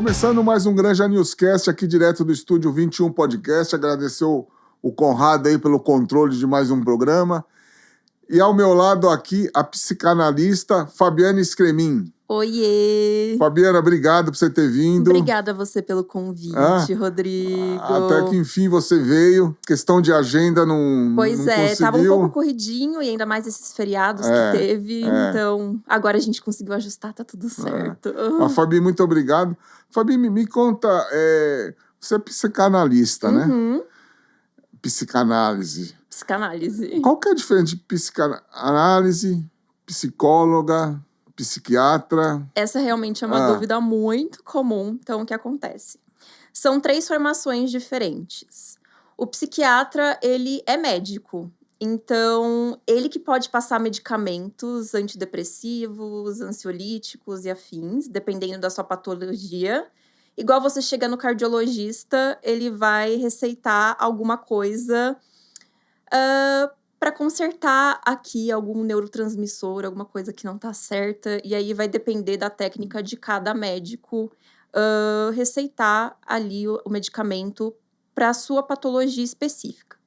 Começando mais um Granja Newscast aqui direto do Estúdio 21 Podcast. Agradecer o Conrado aí pelo controle de mais um programa. E ao meu lado aqui, a psicanalista Fabiana Scremin. Oiê! Fabiana, obrigado por você ter vindo. Obrigada a você pelo convite, Rodrigo. Até que enfim você veio. Questão de agenda não conseguiu. Tava um pouco corridinho e ainda mais esses feriados que teve. Então, agora a gente conseguiu ajustar, tá tudo certo. Fabi, muito obrigado. Fabi, me conta, você é psicanalista, né? Psicanálise. Qual que é a diferença de psicanálise, psicóloga, psiquiatra? Essa realmente é uma dúvida muito comum. Então, o que acontece? São 3 formações diferentes. O psiquiatra, ele é médico. Então, ele que pode passar medicamentos antidepressivos, ansiolíticos e afins, dependendo da sua patologia. Igual você chega no cardiologista, ele vai receitar alguma coisa para consertar aqui algum neurotransmissor, alguma coisa que não tá certa. E aí vai depender da técnica de cada médico receitar ali o medicamento para a sua patologia específica.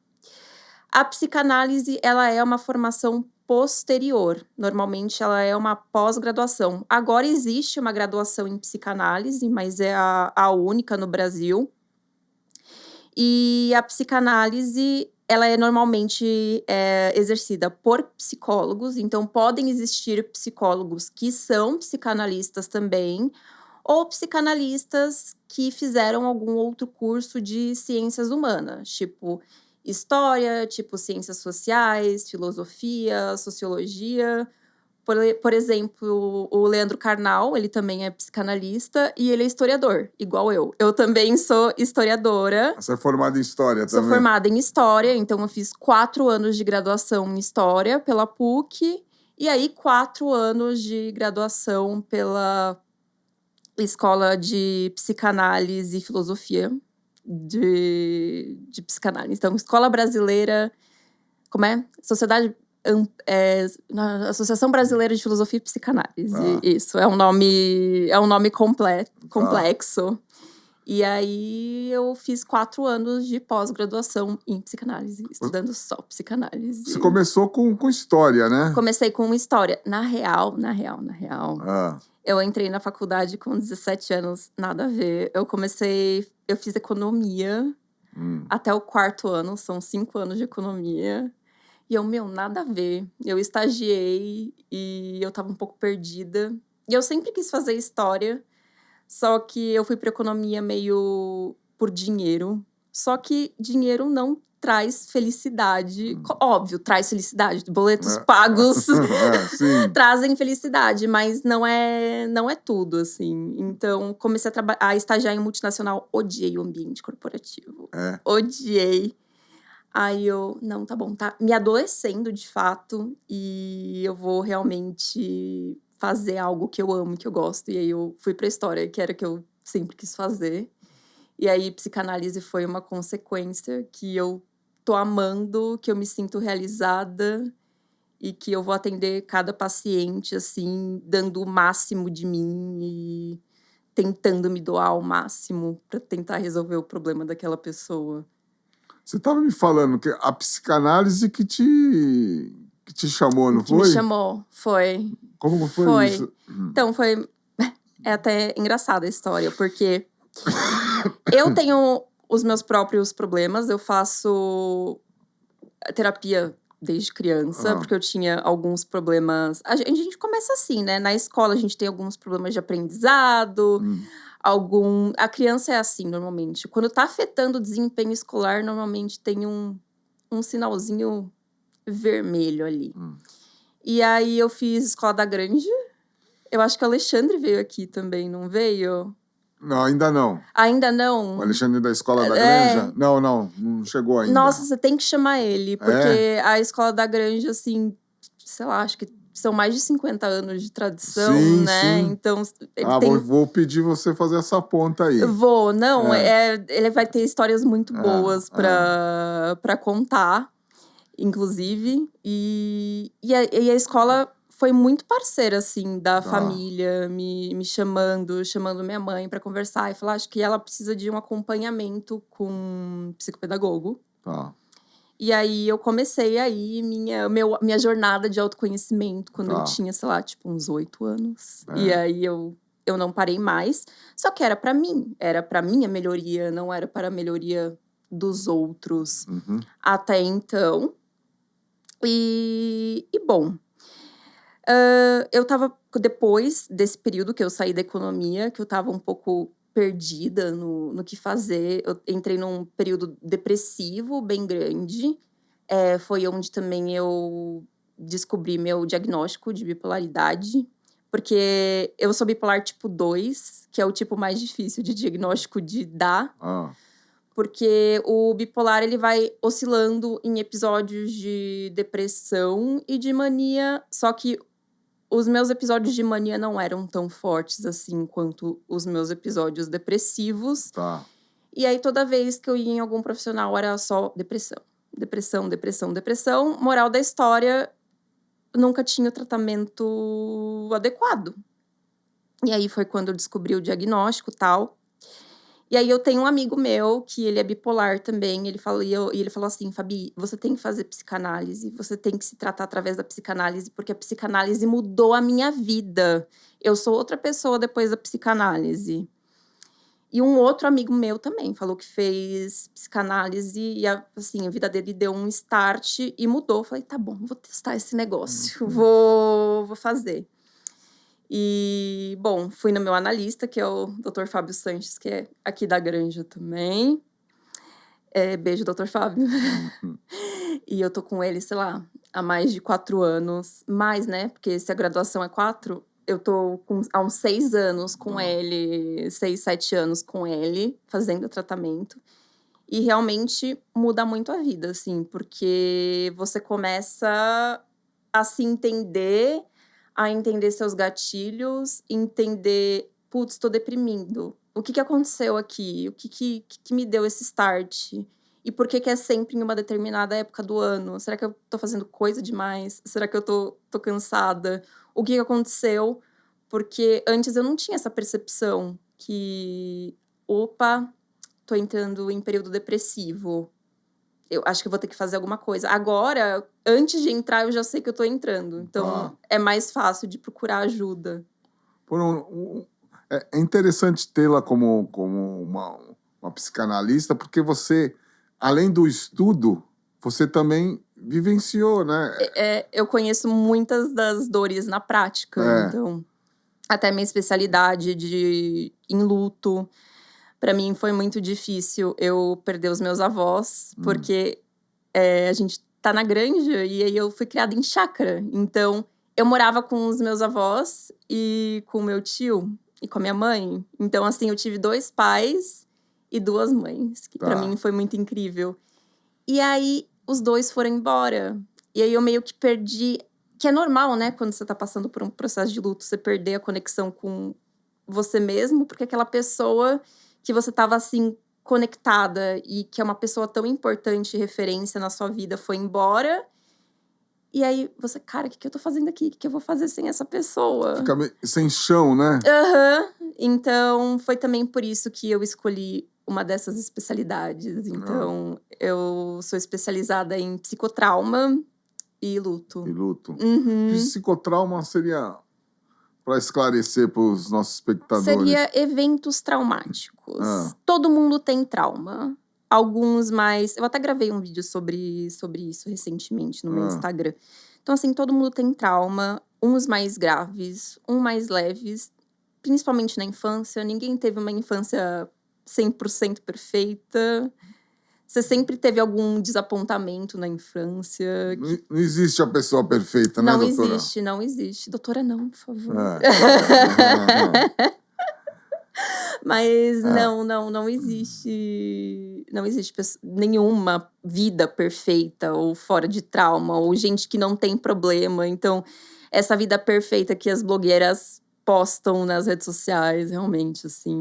A psicanálise, ela é uma formação posterior. Normalmente, ela é uma pós-graduação. Agora existe uma graduação em psicanálise, mas é a única no Brasil. E a psicanálise, ela é normalmente exercida por psicólogos. Então, podem existir psicólogos que são psicanalistas também, ou psicanalistas que fizeram algum outro curso de ciências humanas, tipo história, tipo ciências sociais, filosofia, sociologia. Por exemplo, o Leandro Carnal, ele também é psicanalista e ele é historiador, igual eu. Eu também sou historiadora. Você é formada em História também? Sou formada em História, então eu fiz 4 anos de graduação em História pela PUC. E aí, 4 anos de graduação pela Escola de Psicanálise e Filosofia de Psicanálise. Então, Escola Brasileira... Como é? Associação Brasileira de Filosofia e Psicanálise. Isso, é um nome complexo. E aí, eu fiz 4 anos de pós-graduação em psicanálise, estudando só psicanálise. Você começou com História, né? Comecei com História. Na real, eu entrei na faculdade com 17 anos, nada a ver. Eu fiz Economia até o 4º ano, são 5 anos de Economia. E nada a ver. Eu estagiei e eu tava um pouco perdida. E eu sempre quis fazer História, só que eu fui pra Economia meio por dinheiro. Só que dinheiro não traz felicidade. Óbvio, traz felicidade. Boletos pagos trazem felicidade, mas não é tudo, assim. Então, comecei a estagiar em multinacional. Odiei o ambiente corporativo. Odiei. Aí não, tá bom, tá me adoecendo de fato. E eu vou realmente fazer algo que eu amo, que eu gosto. E aí eu fui pra História, que era o que eu sempre quis fazer. E aí, psicanálise foi uma consequência que eu tô amando, que eu me sinto realizada e que eu vou atender cada paciente, assim, dando o máximo de mim e tentando me doar ao máximo para tentar resolver o problema daquela pessoa. Você estava me falando que a psicanálise que te chamou, não foi? Que me chamou, foi. Como foi isso? Então, foi... É até engraçada a história, porque... Eu tenho os meus próprios problemas, eu faço terapia desde criança, porque eu tinha alguns problemas... A gente começa assim, né? Na escola a gente tem alguns problemas de aprendizado, A criança é assim, normalmente. Quando tá afetando o desempenho escolar, normalmente tem um sinalzinho vermelho ali. E aí eu fiz Escola da Granja. Eu acho que o Alexandre veio aqui também, não veio? Não, ainda não. Ainda não? O Alexandre da Escola da Granja? Não chegou ainda. Nossa, você tem que chamar ele, porque a Escola da Granja, assim, sei lá, acho que são mais de 50 anos de tradição, né? Sim. Então, ele vou pedir você fazer essa ponta aí. Ele vai ter histórias muito boas pra contar, inclusive. E a escola foi muito parceira, assim, da família, me chamando minha mãe pra conversar. E falar, acho que ela precisa de um acompanhamento com um psicopedagogo. Tá. E aí, eu comecei aí minha jornada de autoconhecimento. Quando eu tinha, sei lá, tipo, uns 8 anos. E aí, eu não parei mais. Só que era pra mim. Era pra minha melhoria, não era para a melhoria dos outros. Até então. E bom... eu tava, depois desse período que eu saí da economia, que eu tava um pouco perdida no que fazer, eu entrei num período depressivo bem grande. Foi onde também eu descobri meu diagnóstico de bipolaridade, porque eu sou bipolar tipo 2, que é o tipo mais difícil de diagnóstico de dar. Porque o bipolar, ele vai oscilando em episódios de depressão e de mania, só que os meus episódios de mania não eram tão fortes assim quanto os meus episódios depressivos. E aí, toda vez que eu ia em algum profissional, era só depressão. Depressão, depressão, depressão. Moral da história, nunca tinha o tratamento adequado. E aí, foi quando eu descobri o diagnóstico e tal. E aí, eu tenho um amigo meu, que ele é bipolar também. Ele falou assim, Fabi, você tem que fazer psicanálise. Você tem que se tratar através da psicanálise. Porque a psicanálise mudou a minha vida. Eu sou outra pessoa depois da psicanálise. E um outro amigo meu também falou que fez psicanálise. E assim, a vida dele deu um start e mudou. Eu falei, tá bom, vou testar esse negócio. Vou fazer. E, bom, fui no meu analista, que é o Dr. Fábio Sanches, que é aqui da Granja também. Beijo, Dr. Fábio. E eu tô com ele, sei lá, há mais de 4 anos. Mais, né? Porque se a graduação é 4, eu tô há uns 6 anos com ele, 6, 7 anos com ele, fazendo tratamento. E realmente muda muito a vida, assim, porque você começa a se entender... a entender seus gatilhos, entender, putz, tô deprimindo. O que aconteceu aqui? O que me deu esse start? E por que é sempre em uma determinada época do ano? Será que eu tô fazendo coisa demais? Será que eu tô cansada? O que aconteceu? Porque antes eu não tinha essa percepção que, opa, tô entrando em período depressivo. Eu acho que eu vou ter que fazer alguma coisa. Agora, antes de entrar, eu já sei que eu tô entrando. Então, é mais fácil de procurar ajuda. É interessante tê-la como uma psicanalista, porque você, além do estudo, você também vivenciou, né? Eu conheço muitas das dores na prática. Então, até minha especialidade em luto... Pra mim, foi muito difícil eu perder os meus avós, porque a gente tá na granja e aí eu fui criada em chácara. Então, eu morava com os meus avós e com o meu tio e com a minha mãe. Então, assim, eu tive 2 pais e 2 mães, que pra mim foi muito incrível. E aí, os 2 foram embora. E aí, eu meio que perdi... Que é normal, né? Quando você tá passando por um processo de luto, você perder a conexão com você mesmo, porque aquela pessoa... que você tava, assim, conectada e que é uma pessoa tão importante, referência na sua vida, foi embora. E aí, você, cara, o que eu tô fazendo aqui? O que eu vou fazer sem essa pessoa? Fica meio sem chão, né? Então, foi também por isso que eu escolhi uma dessas especialidades. Então, eu sou especializada em psicotrauma e luto. Psicotrauma seria... para esclarecer para os nossos espectadores. Seria eventos traumáticos. Todo mundo tem trauma. Alguns mais... Eu até gravei um vídeo sobre isso recentemente no meu Instagram. Então, assim, todo mundo tem trauma. Uns mais graves, uns mais leves. Principalmente na infância. Ninguém teve uma infância 100% perfeita. Você sempre teve algum desapontamento na infância? Não existe a pessoa perfeita, né, doutora? Não existe. Doutora, não, por favor. Mas não existe... Não existe nenhuma vida perfeita ou fora de trauma. Ou gente que não tem problema. Então, essa vida perfeita que as blogueiras postam nas redes sociais, realmente, assim,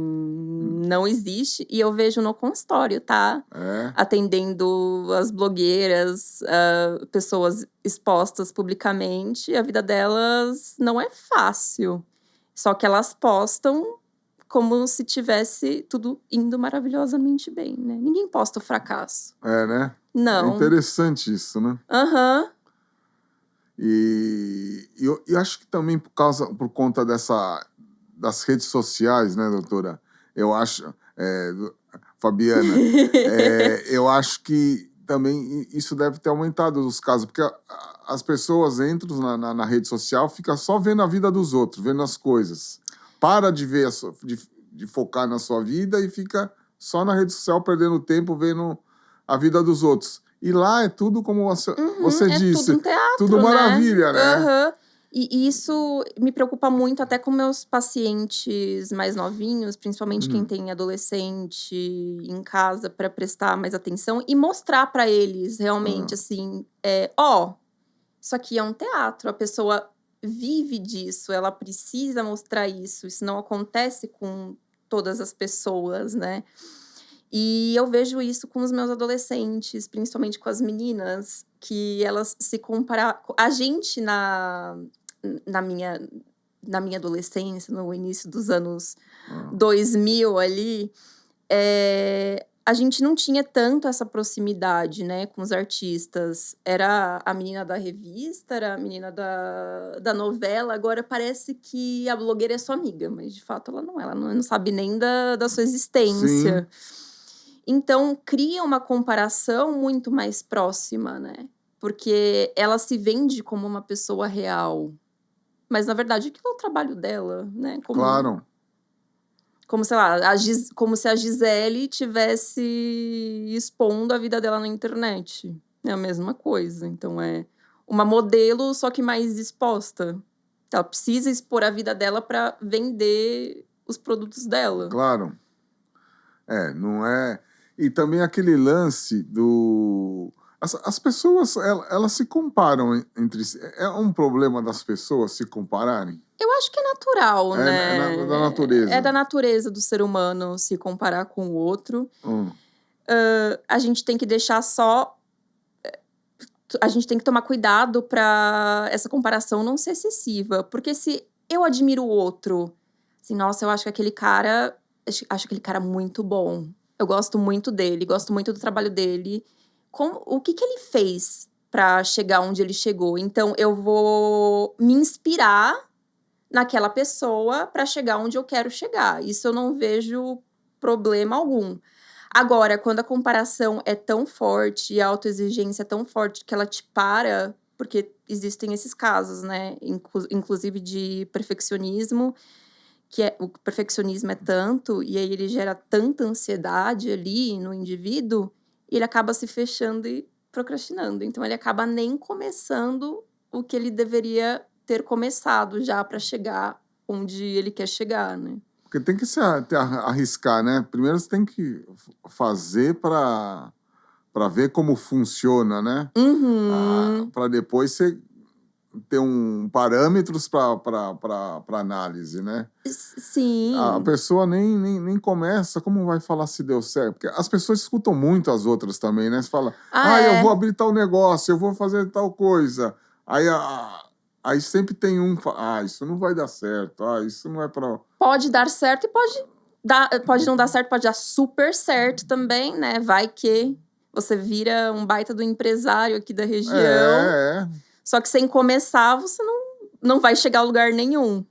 não existe. E eu vejo no consultório, tá? Atendendo as blogueiras, pessoas expostas publicamente, a vida delas não é fácil. Só que elas postam como se tivesse tudo indo maravilhosamente bem, né? Ninguém posta o fracasso. Né? Não. É interessante isso, né? Aham. E eu acho que também por conta das redes sociais, né, doutora? Eu acho, Fabiana, eu acho que também isso deve ter aumentado os casos, porque as pessoas entram na rede social, ficam só vendo a vida dos outros, vendo as coisas. Para de ver, de focar na sua vida e fica só na rede social perdendo tempo vendo a vida dos outros. E lá é tudo como você disse. Tudo um teatro, tudo maravilha, né? E isso me preocupa muito até com meus pacientes mais novinhos, principalmente quem tem adolescente em casa, para prestar mais atenção e mostrar para eles realmente, assim, isso aqui é um teatro, a pessoa vive disso, ela precisa mostrar isso não acontece com todas as pessoas, né? E eu vejo isso com os meus adolescentes, principalmente com as meninas, que elas se comparam. A gente, na minha adolescência, no início dos anos 2000 ali, a gente não tinha tanto essa proximidade, né, com os artistas. Era a menina da revista, era a menina da novela. Agora parece que a blogueira é sua amiga, mas de fato ela não sabe nem da sua existência. Sim. Então, cria uma comparação muito mais próxima, né? Porque ela se vende como uma pessoa real. Mas, na verdade, aquilo é o trabalho dela, né? Claro. Como, sei lá, como se a Gisele tivesse expondo a vida dela na internet. É a mesma coisa. Então, é uma modelo, só que mais exposta. Ela precisa expor a vida dela para vender os produtos dela. Claro. Não é... E também aquele lance do... As pessoas, elas se comparam entre si. É um problema das pessoas se compararem? Eu acho que é natural, né? É da natureza. É da natureza do ser humano se comparar com o outro. A gente tem que deixar só... A gente tem que tomar cuidado para essa comparação não ser excessiva. Porque se eu admiro o outro... Assim, nossa, eu acho que aquele cara muito bom. Eu gosto muito dele, gosto muito do trabalho dele. O que ele fez para chegar onde ele chegou? Então, eu vou me inspirar naquela pessoa para chegar onde eu quero chegar. Isso eu não vejo problema algum. Agora, quando a comparação é tão forte e a autoexigência é tão forte que ela te para, porque existem esses casos, né? Inclusive de perfeccionismo, o perfeccionismo é tanto, e aí ele gera tanta ansiedade ali no indivíduo, e ele acaba se fechando e procrastinando. Então, ele acaba nem começando o que ele deveria ter começado já para chegar onde ele quer chegar, né? Porque tem que se arriscar, né? Primeiro você tem que fazer para ver como funciona, né? Para depois você ter parâmetros para análise, né? Sim. A pessoa nem começa, como vai falar se deu certo? Porque as pessoas escutam muito as outras também, né? Você fala, eu vou abrir tal negócio, eu vou fazer tal coisa. Aí sempre tem isso não vai dar certo, isso não é para... Pode dar certo e pode não dar certo, pode dar super certo também, né? Vai que você vira um baita do empresário aqui da região. Só que sem começar, você não vai chegar a lugar nenhum.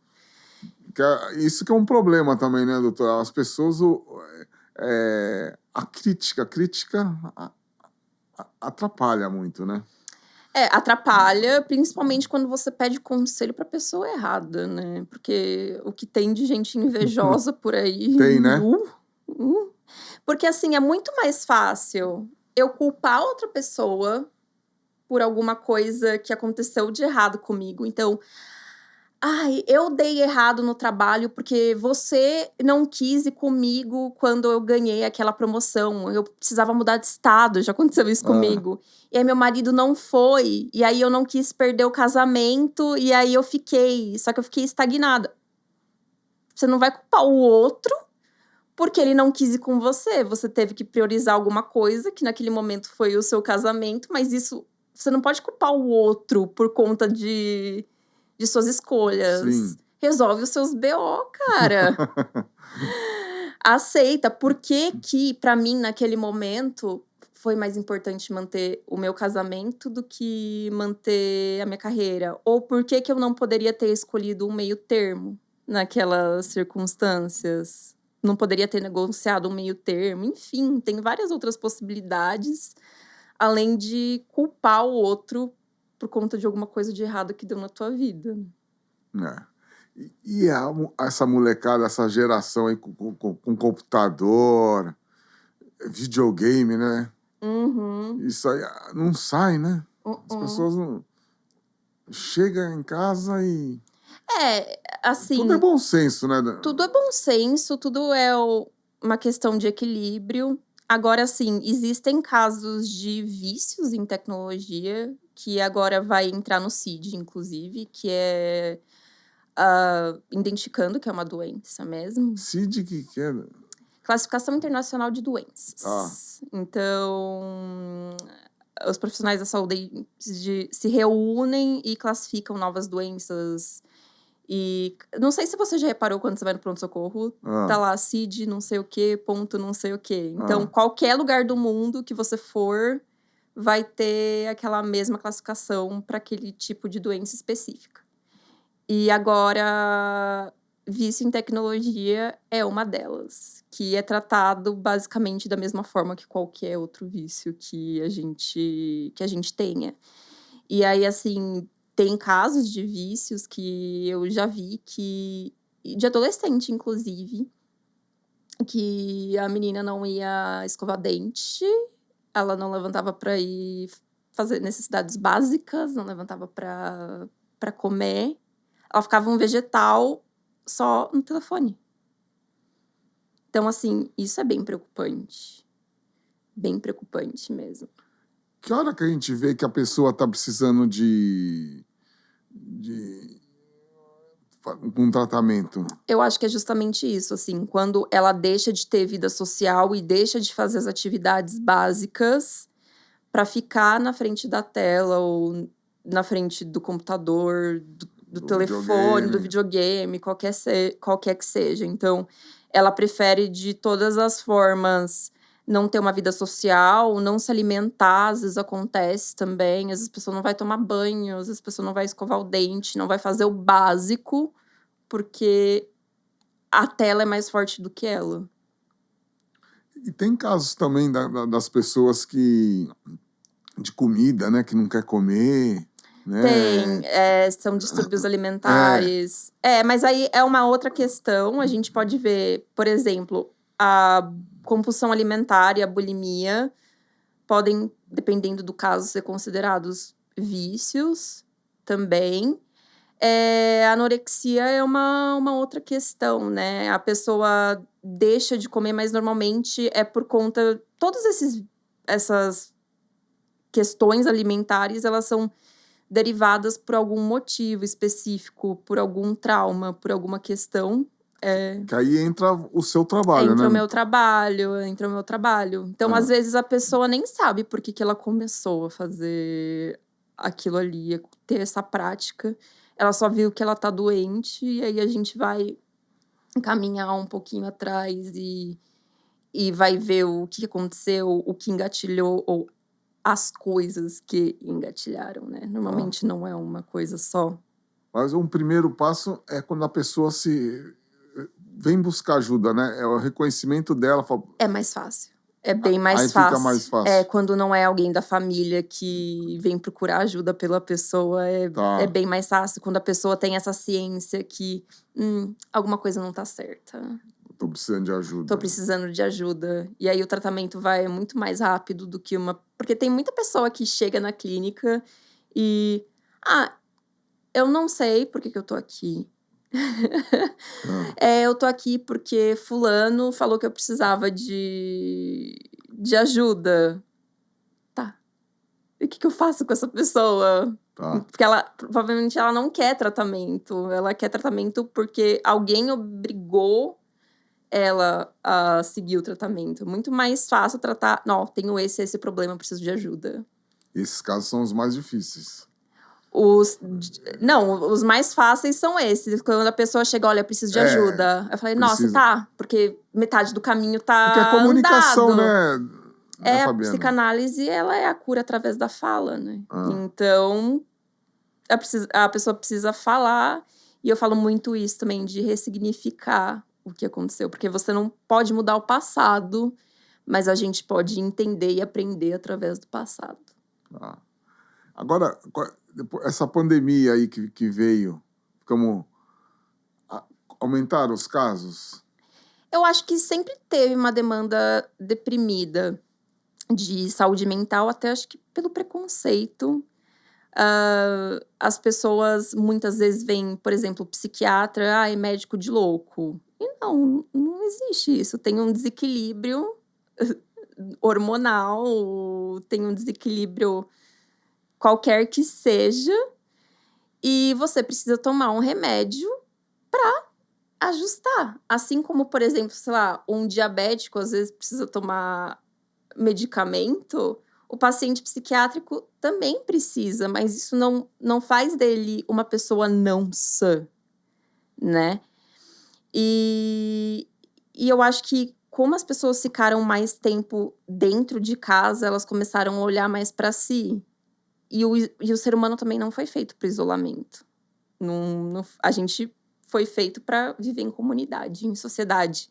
Isso que é um problema também, né, doutor? As pessoas... a crítica atrapalha muito, né? Atrapalha, principalmente quando você pede conselho pra pessoa errada, né? Porque o que tem de gente invejosa por aí... Tem, né? Porque, assim, é muito mais fácil eu culpar outra pessoa por alguma coisa que aconteceu de errado comigo. Então, eu dei errado no trabalho porque você não quis ir comigo quando eu ganhei aquela promoção. Eu precisava mudar de estado, já aconteceu isso comigo. E aí meu marido não foi, e aí eu não quis perder o casamento, e aí eu fiquei. Só que eu fiquei estagnada. Você não vai culpar o outro porque ele não quis ir com você. Você teve que priorizar alguma coisa, que naquele momento foi o seu casamento, mas isso, você não pode culpar o outro por conta de suas escolhas. Sim. Resolve os seus BO, cara. Aceita. Por que pra mim, naquele momento, foi mais importante manter o meu casamento do que manter a minha carreira? Ou por que eu não poderia ter escolhido um meio termo naquelas circunstâncias? Não poderia ter negociado um meio termo? Enfim, tem várias outras possibilidades, além de culpar o outro por conta de alguma coisa de errado que deu na tua vida. E essa molecada, essa geração aí com computador, videogame, né? Uhum. Isso aí não sai, né? As pessoas não... Chegam em casa e... assim... Tudo é bom senso, né? Tudo é bom senso, tudo é uma questão de equilíbrio. Agora, assim, existem casos de vícios em tecnologia, que agora vai entrar no CID, inclusive, que é identificando que é uma doença mesmo. CID, que é? Classificação Internacional de Doenças. Então, os profissionais da saúde se reúnem e classificam novas doenças. E não sei se você já reparou quando você vai no pronto-socorro, tá lá CID, não sei o quê, ponto, não sei o quê. Então, qualquer lugar do mundo que você for, vai ter aquela mesma classificação para aquele tipo de doença específica. E agora, vício em tecnologia é uma delas, que é tratado basicamente da mesma forma que qualquer outro vício que a gente tenha. E aí, assim, tem casos de vícios que eu já vi de adolescente, inclusive, que a menina não ia escovar dente, ela não levantava para ir fazer necessidades básicas, não levantava para comer. Ela ficava um vegetal só no telefone. Então, assim, isso é bem preocupante. Bem preocupante mesmo. Que hora que a gente vê que a pessoa tá precisando de um tratamento? Eu acho que é justamente isso, assim, quando ela deixa de ter vida social e deixa de fazer as atividades básicas para ficar na frente da tela ou na frente do computador, do telefone, do videogame, qualquer que seja. Então, ela prefere de todas as formas não ter uma vida social, não se alimentar, às vezes acontece também, às vezes a pessoa não vai tomar banho, às vezes a pessoa não vai escovar o dente, não vai fazer o básico, porque a tela é mais forte do que ela. E tem casos também das pessoas de comida, né, que não quer comer, né? Tem, são distúrbios alimentares. Mas aí é uma outra questão. A gente pode ver, por exemplo, a compulsão alimentar e a bulimia podem, dependendo do caso, ser considerados vícios também. A anorexia é uma outra questão, né? A pessoa deixa de comer, mas normalmente é por conta... Todas essas questões alimentares, elas são derivadas por algum motivo específico, por algum trauma, por alguma questão. Que aí entra o seu trabalho, entra né? Entra o meu trabalho. Então, às vezes, a pessoa nem sabe por que ela começou a fazer aquilo ali, a ter essa prática. Ela só viu que ela tá doente, e aí a gente vai caminhar um pouquinho atrás e vai ver o que aconteceu, o que engatilhou, ou as coisas que engatilharam, né? Normalmente não é uma coisa só. Mas um primeiro passo é quando a pessoa vem buscar ajuda, né? É o reconhecimento dela. É mais fácil. É bem mais fácil. Aí fica mais fácil. Quando não é alguém da família que vem procurar ajuda pela pessoa, é bem mais fácil. Quando a pessoa tem essa ciência que alguma coisa não tá certa. Tô precisando de ajuda. Tô precisando de ajuda. E aí o tratamento vai muito mais rápido do que uma... Porque tem muita pessoa que chega na clínica e... eu não sei por que eu tô aqui. Eu tô aqui porque fulano falou que eu precisava de ajuda. Tá. o que eu faço com essa pessoa? Tá. Porque provavelmente ela não quer tratamento. Ela quer tratamento porque alguém obrigou ela a seguir o tratamento. Muito mais fácil tratar, não, tenho esse problema, eu preciso de ajuda. Esses casos são os mais difíceis. Não, os mais fáceis são esses. Quando a pessoa chega, olha, eu preciso de ajuda. Eu falei, nossa, tá, porque metade do caminho tá Porque é comunicação, andado. né, A Fabiana? psicanálise, ela é a cura através da fala, né? Então, a pessoa precisa falar. E eu falo muito isso também, de ressignificar o que aconteceu. Porque você não pode mudar o passado, mas a gente pode entender e aprender através do passado. Tá. Agora, essa pandemia aí que veio, aumentaram os casos? Eu acho que sempre teve uma demanda deprimida de saúde mental, até acho que pelo preconceito. As pessoas muitas vezes veem, por exemplo, psiquiatra, é médico de louco. E não existe isso. Tem um desequilíbrio hormonal, tem um desequilíbrio qualquer que seja, e você precisa tomar um remédio para ajustar. Assim como, por exemplo, sei lá, um diabético às vezes precisa tomar medicamento, o paciente psiquiátrico também precisa, mas isso não faz dele uma pessoa não sã, né? E eu acho que como as pessoas ficaram mais tempo dentro de casa, elas começaram a olhar mais para si. E o ser humano também não foi feito para isolamento. A gente foi feito para viver em comunidade, em sociedade.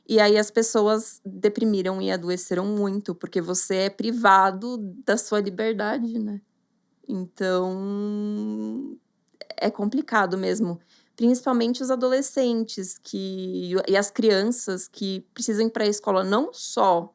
E aí as pessoas deprimiram e adoeceram muito, porque você é privado da sua liberdade, né? Então, é complicado mesmo. Principalmente os adolescentes e as crianças que precisam ir para a escola não só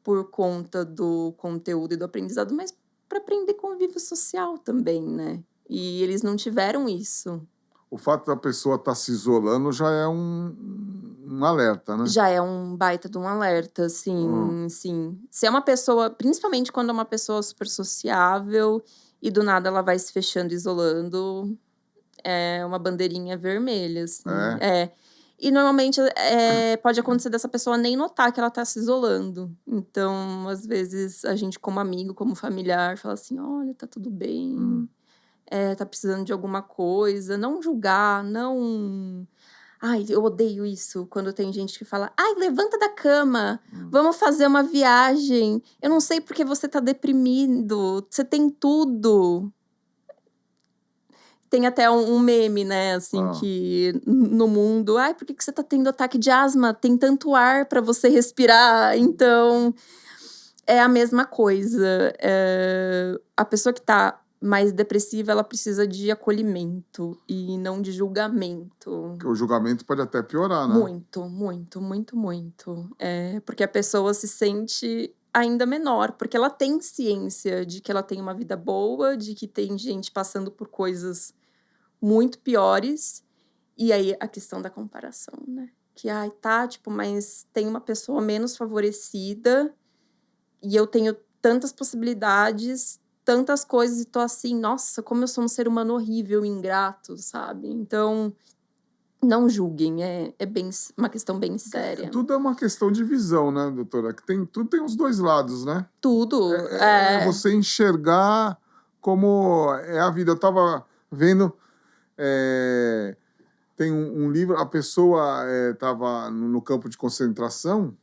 por conta do conteúdo e do aprendizado, mas para aprender convívio social também, né? E eles não tiveram isso. O fato da pessoa estar se isolando já é um alerta, né? Já é um baita de um alerta, sim. Se é uma pessoa, principalmente quando é uma pessoa super sociável e do nada ela vai se fechando, isolando, é uma bandeirinha vermelha, assim. E normalmente pode acontecer dessa pessoa nem notar que ela tá se isolando. Então, às vezes, a gente como amigo, como familiar, fala assim, olha, tá tudo bem, tá precisando de alguma coisa. Não julgar, não... Ai, eu odeio isso, quando tem gente que fala, ai, levanta da cama, vamos fazer uma viagem. Eu não sei porque você tá deprimido, você tem tudo. Tem até um meme, né, assim, que no mundo... Ai, por que você tá tendo ataque de asma? Tem tanto ar pra você respirar. Então, é a mesma coisa. A pessoa que tá mais depressiva, ela precisa de acolhimento e não de julgamento. Porque o julgamento pode até piorar, né? Muito, muito, muito, muito. Porque a pessoa se sente ainda menor, porque ela tem ciência de que ela tem uma vida boa, de que tem gente passando por coisas muito piores. E aí, a questão da comparação, né? Que, mas tem uma pessoa menos favorecida e eu tenho tantas possibilidades, tantas coisas, e tô assim, nossa, como eu sou um ser humano horrível, ingrato, sabe? Então, não julguem, é uma questão bem séria. Tudo é uma questão de visão, né, doutora? Tudo tem os dois lados, né? Tudo. É você enxergar como é a vida. Eu tava vendo... tem um livro, a pessoa estava no campo de concentração,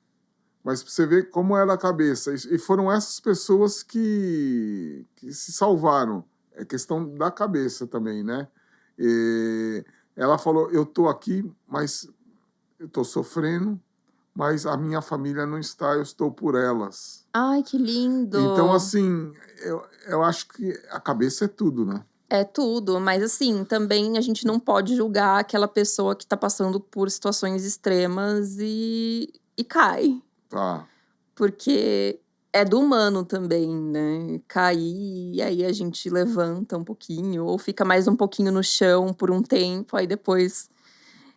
mas você vê como era a cabeça. E foram essas pessoas que se salvaram. É questão da cabeça também, né? E ela falou, eu estou aqui, mas eu estou sofrendo, mas a minha família não está, eu estou por elas. Ai, que lindo! Então, assim, eu acho que a cabeça é tudo, né? É tudo, mas assim, também a gente não pode julgar aquela pessoa que tá passando por situações extremas e cai. Tá. Porque é do humano também, né? Cair, e aí a gente levanta um pouquinho, ou fica mais um pouquinho no chão por um tempo, aí depois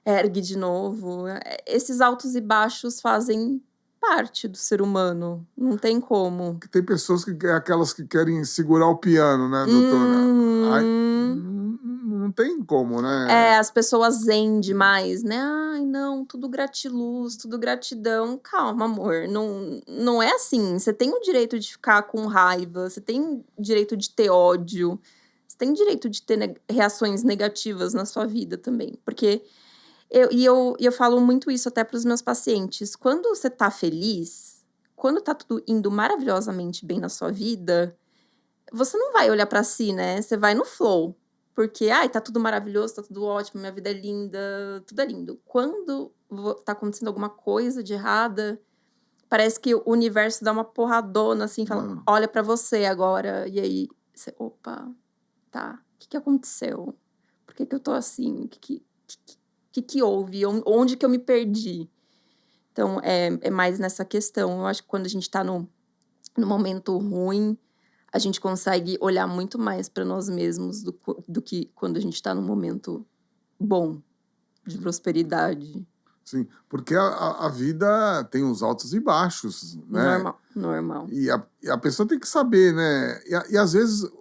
ergue de novo. Esses altos e baixos fazem parte do ser humano. Não tem como. Que tem pessoas que aquelas que querem segurar o piano, né, doutora? Ai, não tem como, né? As pessoas zen demais, né? Ai, não, tudo gratiluz, tudo gratidão. Calma, amor, não é assim. Você tem o direito de ficar com raiva, você tem o direito de ter ódio, você tem o direito de ter reações negativas na sua vida também. Porque eu falo muito isso até para os meus pacientes. Quando você tá feliz, quando tá tudo indo maravilhosamente bem na sua vida, você não vai olhar para si, né? Você vai no flow. Porque, tá tudo maravilhoso, tá tudo ótimo, minha vida é linda, tudo é lindo. Quando tá acontecendo alguma coisa de errada, parece que o universo dá uma porradona, assim, fala, olha pra você agora. E aí, você, opa, tá, o que aconteceu? Por que eu tô assim? O que houve? Onde que eu me perdi? Então, é mais nessa questão. Eu acho que quando a gente tá no momento ruim, a gente consegue olhar muito mais para nós mesmos do que quando a gente está num momento bom, de prosperidade. Sim, porque a vida tem os altos e baixos, né? Normal. E a pessoa tem que saber, né? E às vezes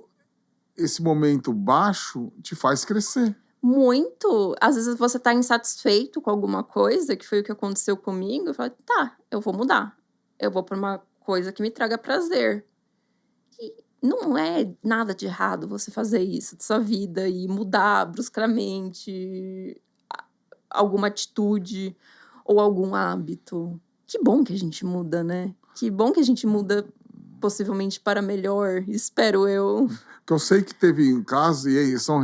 esse momento baixo te faz crescer. Muito. Às vezes você tá insatisfeito com alguma coisa, que foi o que aconteceu comigo, eu falo, tá, eu vou mudar. Eu vou para uma coisa que me traga prazer. Não é nada de errado você fazer isso de sua vida e mudar bruscamente alguma atitude ou algum hábito. Que bom que a gente muda, né? Que bom que a gente muda possivelmente para melhor, espero eu. Que eu sei que teve casos, e aí são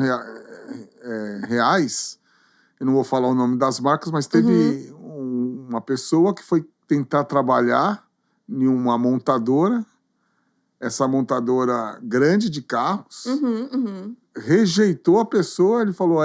reais, eu não vou falar o nome das marcas, mas teve uma pessoa que foi tentar trabalhar em uma montadora, essa montadora grande de carros, rejeitou a pessoa, ele falou,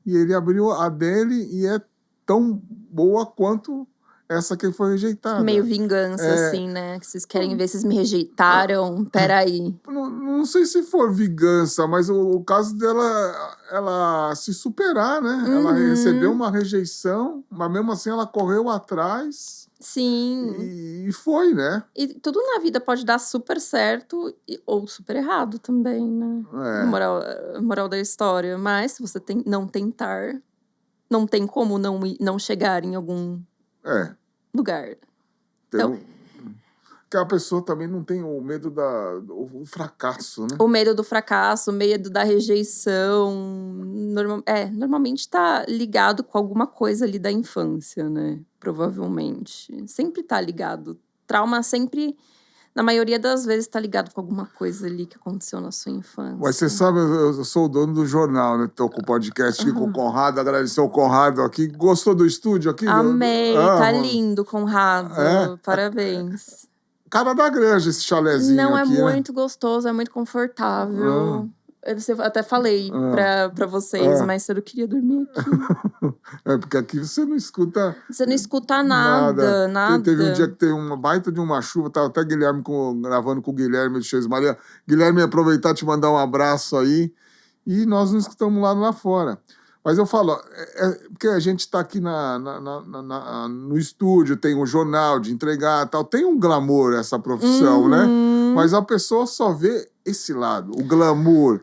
e ele abriu a dele e é tão boa quanto essa que foi rejeitada. Meio vingança, assim, né? Que vocês querem ver, vocês me rejeitaram, peraí. Não sei se for vingança, mas o caso dela, ela se superar, né? Ela recebeu uma rejeição, mas mesmo assim ela correu atrás. Sim. E foi, né? E tudo na vida pode dar super certo ou super errado também, né? Moral da história. Mas se você não tentar, não tem como não chegar em algum lugar. Então, porque a pessoa também não tem o medo do fracasso, né? O medo do fracasso, o medo da rejeição. Normalmente tá ligado com alguma coisa ali da infância, né? Provavelmente. Sempre tá ligado. Trauma sempre, na maioria das vezes, tá ligado com alguma coisa ali que aconteceu na sua infância. Mas você sabe, eu sou o dono do jornal, né? Tô com o podcast aqui com o Conrado, agradecer o Conrado aqui. Gostou do estúdio aqui? Amei, tá lindo, Conrado. Parabéns. Cara da granja esse chalézinho Não, aqui, é muito gostoso, é muito confortável. Eu até falei pra vocês, mas eu não queria dormir aqui. Porque aqui você não escuta... Você não escuta nada. Teve um dia que teve uma baita de uma chuva, tava até Guilherme gravando com o Guilherme de Xês Maria. Guilherme, aproveitar e te mandar um abraço aí. E nós não escutamos lá fora. Mas eu falo, porque a gente está aqui no estúdio, tem um jornal de entregar tal, tem um glamour essa profissão, né? Mas a pessoa só vê esse lado, o glamour.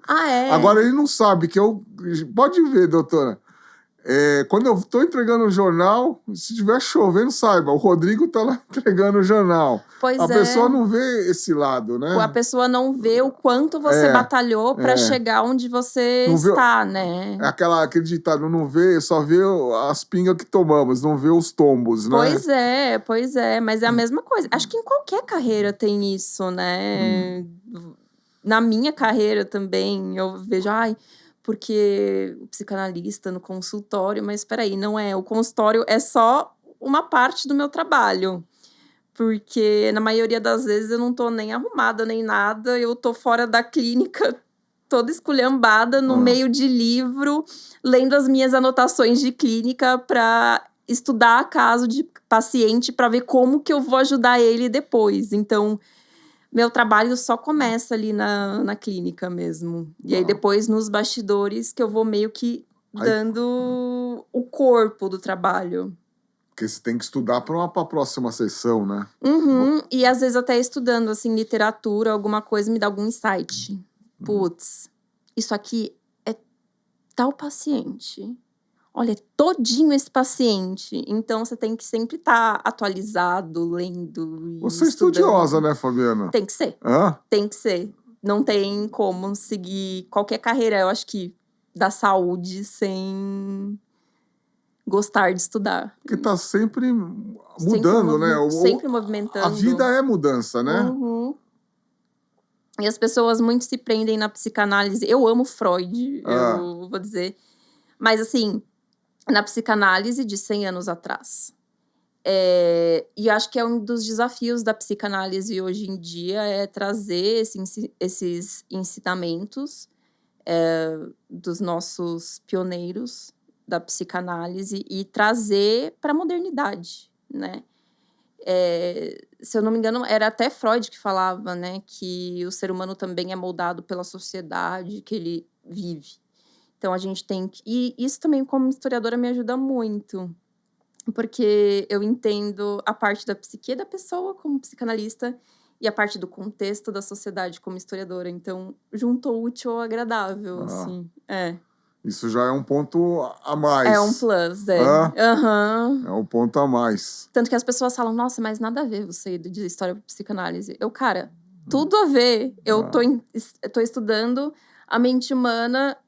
Agora ele não sabe que pode ver, doutora. Quando eu estou entregando o jornal, se estiver chovendo, saiba, o Rodrigo está lá entregando o jornal. A pessoa não vê esse lado, né? A pessoa não vê o quanto você batalhou para chegar onde você está, né? Aquele ditado, não vê, só vê as pingas que tomamos, não vê os tombos, né? Pois é, mas é a mesma coisa. Acho que em qualquer carreira tem isso, né? Na minha carreira também, eu vejo, porque o psicanalista no consultório, mas peraí, não é. O consultório é só uma parte do meu trabalho. Porque na maioria das vezes eu não tô nem arrumada nem nada, eu tô fora da clínica, toda esculhambada, no meio de livro, lendo as minhas anotações de clínica para estudar caso de paciente para ver como que eu vou ajudar ele depois. Então, meu trabalho só começa ali na clínica mesmo. E aí depois nos bastidores que eu vou meio que dando o corpo do trabalho. Porque você tem que estudar para a próxima sessão, né? Uhum. E às vezes até estudando, assim, literatura, alguma coisa, me dá algum insight. Putz, isso aqui é tal paciente. Olha, é todinho esse paciente. Então, você tem que sempre estar atualizado, lendo e Você é estudando. estudiosa, né, Fabiana? Tem que ser. Hã? Tem que ser. Não tem como seguir qualquer carreira, eu acho que, da saúde sem gostar de estudar. Porque tá sempre Sempre mudando, né? sempre movimentando. A vida é mudança, né? Uhum. E as pessoas muito se prendem na psicanálise. Eu amo Freud, eu vou dizer. Mas, assim, na psicanálise de 100 anos atrás. E acho que é um dos desafios da psicanálise hoje em dia é trazer esses ensinamentos dos nossos pioneiros da psicanálise e trazer para a modernidade, né? Se eu não me engano, era até Freud que falava, né, que o ser humano também é moldado pela sociedade que ele vive. Então, a gente tem que... E isso também, como historiadora, me ajuda muito. Porque eu entendo a parte da psique da pessoa como psicanalista e a parte do contexto da sociedade como historiadora. Então, juntou o útil ao agradável, assim. Isso já é um ponto a mais. É um plus, Aham. É um ponto a mais. Tanto que as pessoas falam, nossa, mas nada a ver você ir de história para psicanálise. Cara, tudo a ver. Eu tô estudando a mente humana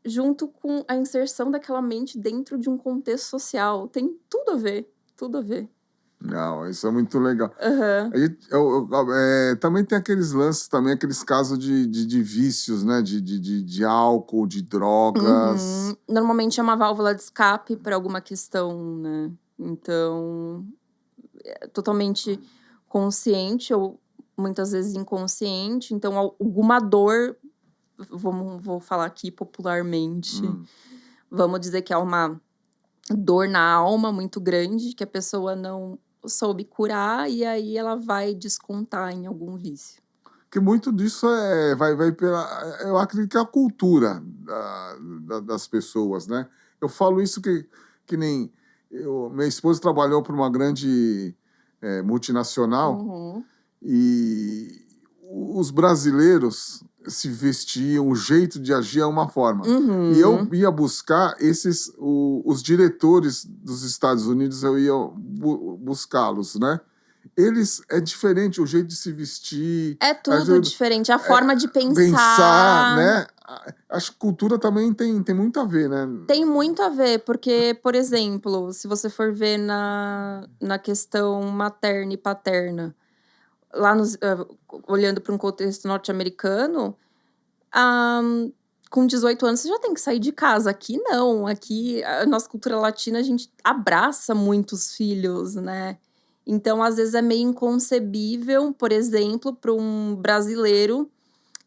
junto com a inserção daquela mente dentro de um contexto social. Tem tudo a ver, tudo a ver. Não, isso é muito legal. Uhum. Também tem aqueles lances, também aqueles casos de vícios, né? De álcool, de drogas. Uhum. Normalmente é uma válvula de escape para alguma questão, né? Então, é totalmente consciente ou muitas vezes inconsciente. Então, alguma dor, vou falar aqui popularmente, vamos dizer que é uma dor na alma muito grande, que a pessoa não soube curar, e aí ela vai descontar em algum vício. Porque muito disso vai pela... Eu acredito que é a cultura das pessoas, né? Eu falo isso que nem... minha esposa trabalhou para uma grande multinacional. Uhum. E os brasileiros se vestiam, o jeito de agir é uma forma. Uhum. E eu ia buscar os diretores dos Estados Unidos, eu ia buscá-los, né? É diferente o jeito de se vestir. É tudo diferente, a forma de pensar. Né? Acho que cultura também tem muito a ver, né? Tem muito a ver, porque, por exemplo, se você for ver na questão materna e paterna, lá olhando para um contexto norte-americano, com 18 anos você já tem que sair de casa. Aqui não, aqui a nossa cultura latina, a gente abraça muitos filhos, né? Então, às vezes é meio inconcebível, por exemplo, para um brasileiro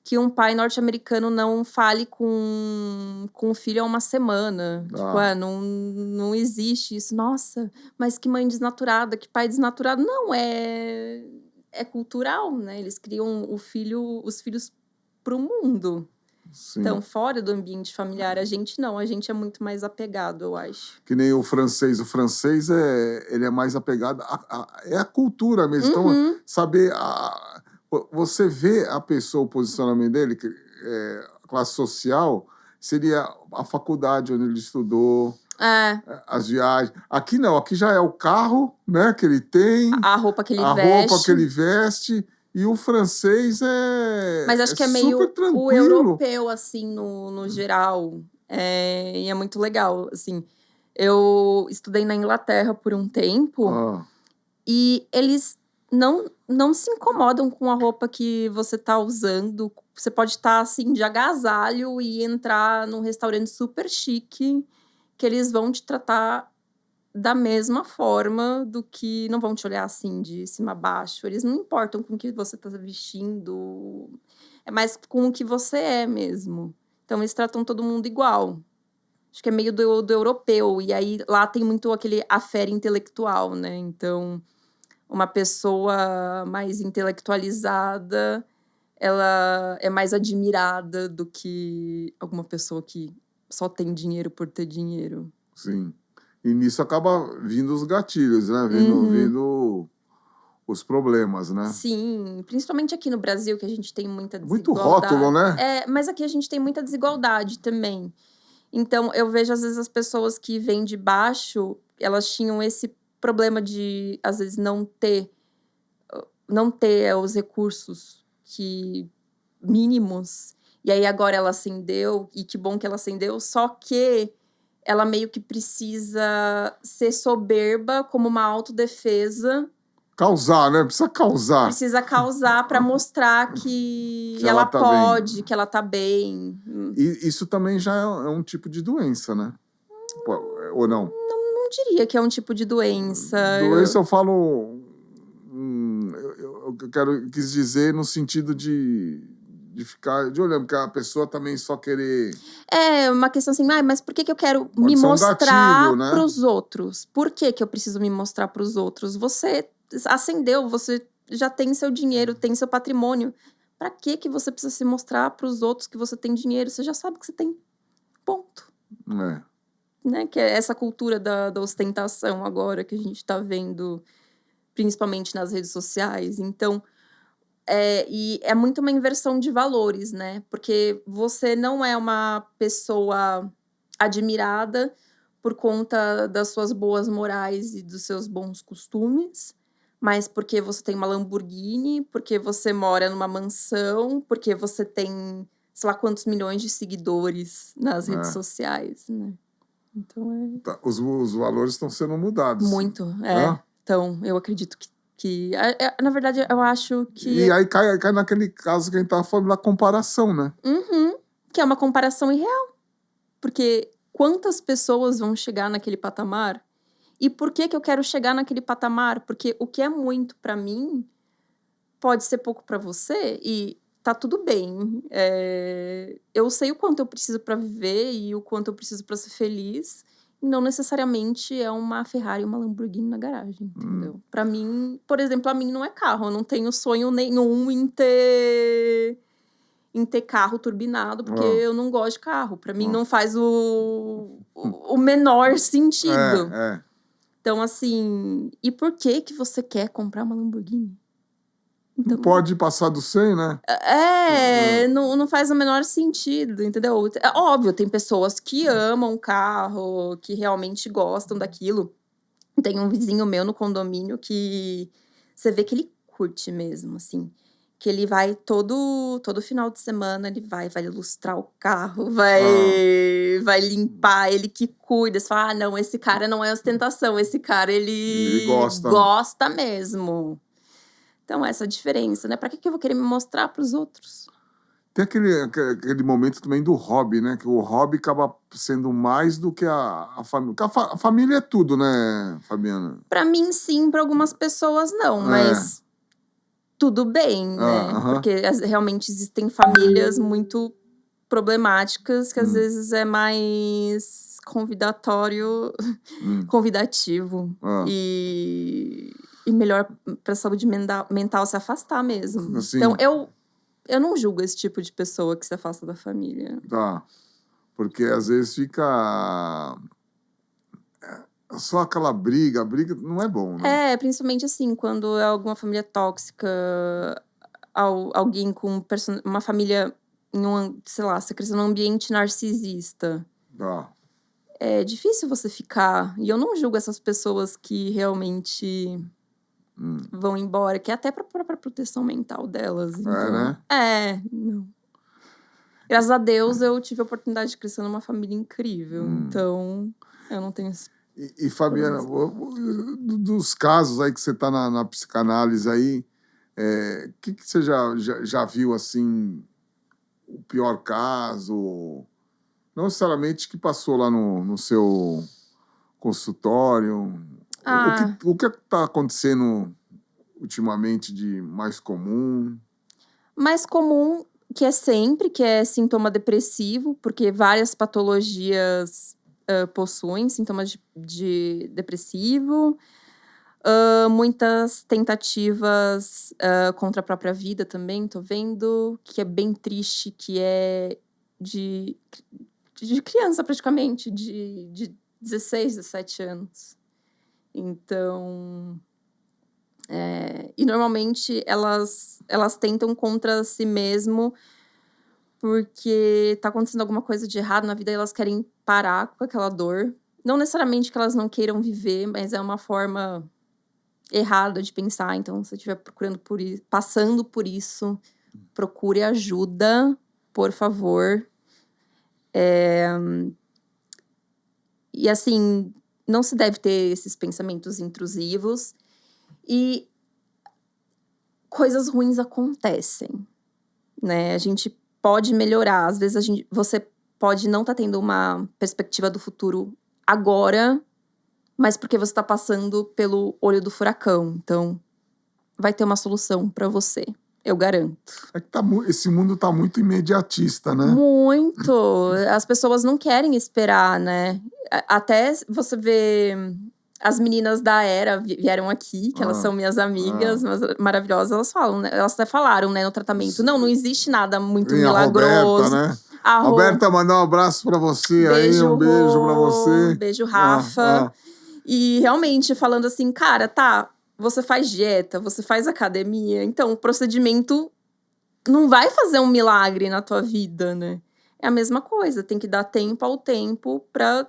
que um pai norte-americano não fale com o filho há uma semana. Tipo, não existe isso. Nossa, mas que mãe desnaturada, que pai desnaturado. Não, é cultural, né? Eles criam os filhos para o mundo. Sim. Então, fora do ambiente familiar, a gente não. A gente é muito mais apegado, eu acho. Que nem o francês. O francês, ele é mais apegado... É a cultura mesmo. Uhum. Então, saber... Você vê a pessoa, o posicionamento dele, a classe social, seria a faculdade onde ele estudou, as viagens. Aqui não, aqui já é o carro, né, que ele tem, a roupa que ele veste. Roupa que ele veste, e o francês Mas acho que é meio tranquilo. O europeu, assim, no geral. E é muito legal, assim. Eu estudei na Inglaterra por um tempo, e eles não se incomodam com a roupa que você tá usando. Você pode estar, assim, de agasalho e entrar num restaurante super chique, que eles vão te tratar da mesma forma do que... Não vão te olhar, assim, de cima a baixo. Eles não importam com o que você tá vestindo. É mais com o que você é mesmo. Então, eles tratam todo mundo igual. Acho que é meio do europeu. E aí, lá tem muito aquele affaire intelectual, né? Então... Uma pessoa mais intelectualizada, ela é mais admirada do que alguma pessoa que só tem dinheiro por ter dinheiro. Sim. E nisso acaba vindo os gatilhos, né? Vindo os problemas, né? Sim, principalmente aqui no Brasil, que a gente tem muita Muito desigualdade. rótulo, né? Mas aqui a gente tem muita desigualdade também. Então, eu vejo, às vezes, as pessoas que vêm de baixo, elas tinham esse problema de, às vezes, não ter os recursos mínimos. E aí, agora ela ascendeu, e que bom que ela ascendeu, só que ela meio que precisa ser soberba como uma autodefesa. Causar, né? Precisa causar. Precisa causar para mostrar que ela tá pode, bem. que ela tá bem. E isso também já é um tipo de doença, né? Ou não? Não diria que é um tipo de doença. Doença eu falo... eu quis dizer no sentido de ficar de olhando, porque a pessoa também só querer... É uma questão assim, mas por que eu quero Pode me ser um mostrar gatilho, né? pros outros? Por que eu preciso me mostrar pros outros? Você ascendeu, você já tem seu dinheiro, tem seu patrimônio. Pra que você precisa se mostrar pros outros que você tem dinheiro? Você já sabe que você tem. Ponto. Né? Que é essa cultura da ostentação agora que a gente tá vendo, principalmente nas redes sociais. Então, e é muito uma inversão de valores, né? Porque você não é uma pessoa admirada por conta das suas boas morais e dos seus bons costumes, mas porque você tem uma Lamborghini, porque você mora numa mansão, porque você tem, sei lá, quantos milhões de seguidores nas redes sociais, né? Então Os valores estão sendo mudados. Muito, Então, eu acredito que na verdade, eu acho que... E aí cai naquele caso que a gente tava falando da comparação, né? Que é uma comparação irreal. Porque quantas pessoas vão chegar naquele patamar? E por que eu quero chegar naquele patamar? Porque o que é muito pra mim pode ser pouco pra você e tá tudo bem. Eu sei o quanto eu preciso pra viver e o quanto eu preciso pra ser feliz. E não necessariamente é uma Ferrari ou uma Lamborghini na garagem, entendeu? Pra mim, por exemplo, a mim não é carro. Eu não tenho sonho nenhum em ter carro turbinado, porque eu não gosto de carro. Pra mim não faz o menor sentido. Então, assim, e por que você quer comprar uma Lamborghini? Então, não pode passar do 100, né? Não faz o menor sentido, entendeu? É óbvio, tem pessoas que amam o carro, que realmente gostam daquilo. Tem um vizinho meu no condomínio que você vê que ele curte mesmo, assim. Que ele vai todo final de semana, ele vai ilustrar o carro, vai limpar, ele que cuida. Você fala, não, esse cara não é ostentação, esse cara, ele gosta mesmo. Então, essa diferença, né? Pra que eu vou querer me mostrar pros outros? Tem aquele momento também do hobby, né? Que o hobby acaba sendo mais do que a família. Porque a família é tudo, né, Fabiana? Pra mim, sim. Pra algumas pessoas, não. Mas tudo bem, né? Porque realmente existem famílias muito problemáticas que às vezes é mais convidativo e melhor pra saúde mental se afastar mesmo. Assim, então, eu não julgo esse tipo de pessoa que se afasta da família. Tá. Porque às vezes fica só aquela briga não é bom, né? Principalmente assim, quando é alguma família tóxica, alguém com uma família sei lá, você cresceu num ambiente narcisista. É difícil você ficar. E eu não julgo essas pessoas que realmente vão embora, que é até pra própria proteção mental delas. Então, né? Não. Graças a Deus, eu tive a oportunidade de crescer numa família incrível. Então, eu não tenho esse... E Fabiana, dos casos aí que você tá na psicanálise aí, que você já viu, assim, o pior caso? Não necessariamente que passou lá no seu consultório. O que tá acontecendo ultimamente de mais comum? Mais comum, que é sintoma depressivo, porque várias patologias possuem sintomas de depressivo. Muitas tentativas contra a própria vida também, tô vendo, que é bem triste, que é de criança praticamente, de 16, 17 anos. Então... e normalmente elas tentam contra si mesmo porque tá acontecendo alguma coisa de errado na vida e elas querem parar com aquela dor. Não necessariamente que elas não queiram viver, mas é uma forma errada de pensar. Então, se você estiver passando por isso, procure ajuda, por favor. E assim, não se deve ter esses pensamentos intrusivos. E coisas ruins acontecem, né? A gente pode melhorar. Às vezes você pode não estar tendo uma perspectiva do futuro agora, mas porque você está passando pelo olho do furacão. Então, vai ter uma solução para você. Eu garanto. É que esse mundo tá muito imediatista, né? Muito. As pessoas não querem esperar, né? Até você vê... As meninas da Era vieram aqui, que elas são minhas amigas maravilhosas. Elas falam, né? Elas até falaram, né, no tratamento. Não existe nada muito milagroso. A Roberta, né? Roberta, mandar um abraço pra você aí. Um beijo pra você. Beijo, Rafa. E realmente, falando assim, cara, você faz dieta, você faz academia. Então, o procedimento não vai fazer um milagre na tua vida, né? É a mesma coisa. Tem que dar tempo ao tempo pra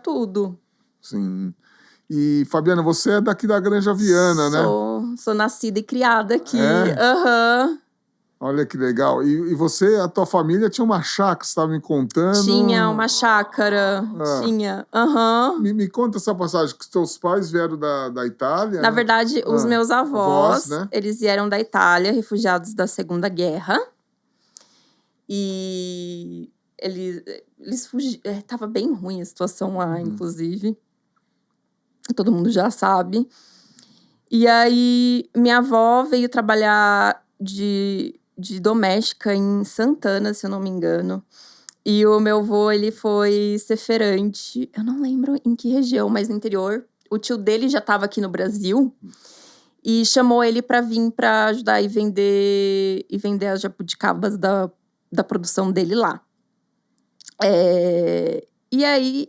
tudo. Sim. E, Fabiana, você é daqui da Granja Viana, né? Sou nascida e criada aqui. Aham. Olha que legal. E você, a tua família tinha uma chácara, você estava me contando? Tinha uma chácara, tinha. Me conta essa passagem, que seus pais vieram da Itália? Na verdade, os meus avós, né? Eles vieram da Itália, refugiados da Segunda Guerra. E eles fugiram. Tava bem ruim a situação lá, inclusive. Todo mundo já sabe. E aí, minha avó veio trabalhar de doméstica em Santana, se eu não me engano. E o meu avô, ele foi ser feirante. Eu não lembro em que região, mas no interior. O tio dele já estava aqui no Brasil. E chamou ele para vir para ajudar e vender as jabuticabas da produção dele lá. E aí...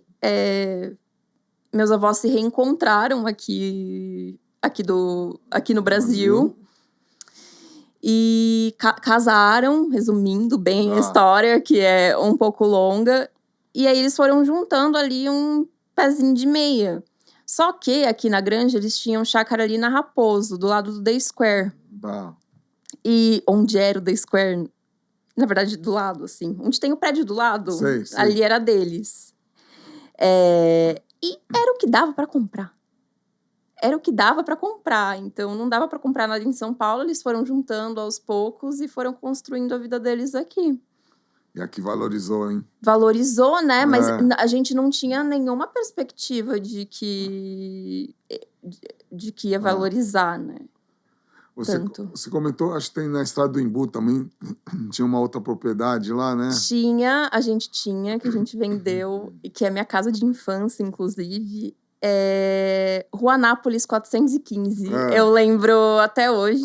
meus avós se reencontraram aqui no Brasil. E casaram, resumindo bem a história, que é um pouco longa. E aí eles foram juntando ali um pezinho de meia. Só que aqui na Granja eles tinham chácara ali na Raposo, do lado do The Square. E onde era o The Square? Na verdade, do lado, assim. Onde tem o prédio do lado, sei. Ali era deles. E era o que dava para comprar. Então, não dava para comprar nada em São Paulo. Eles foram juntando aos poucos e foram construindo a vida deles aqui. E aqui valorizou, hein? Valorizou, né? Mas a gente não tinha nenhuma perspectiva de que ia valorizar, né? Você comentou, acho que tem na Estrada do Embu também, tinha uma outra propriedade lá, né? A gente tinha, que a gente vendeu, e que é minha casa de infância, inclusive. Rua Anápolis 415. Eu lembro até hoje.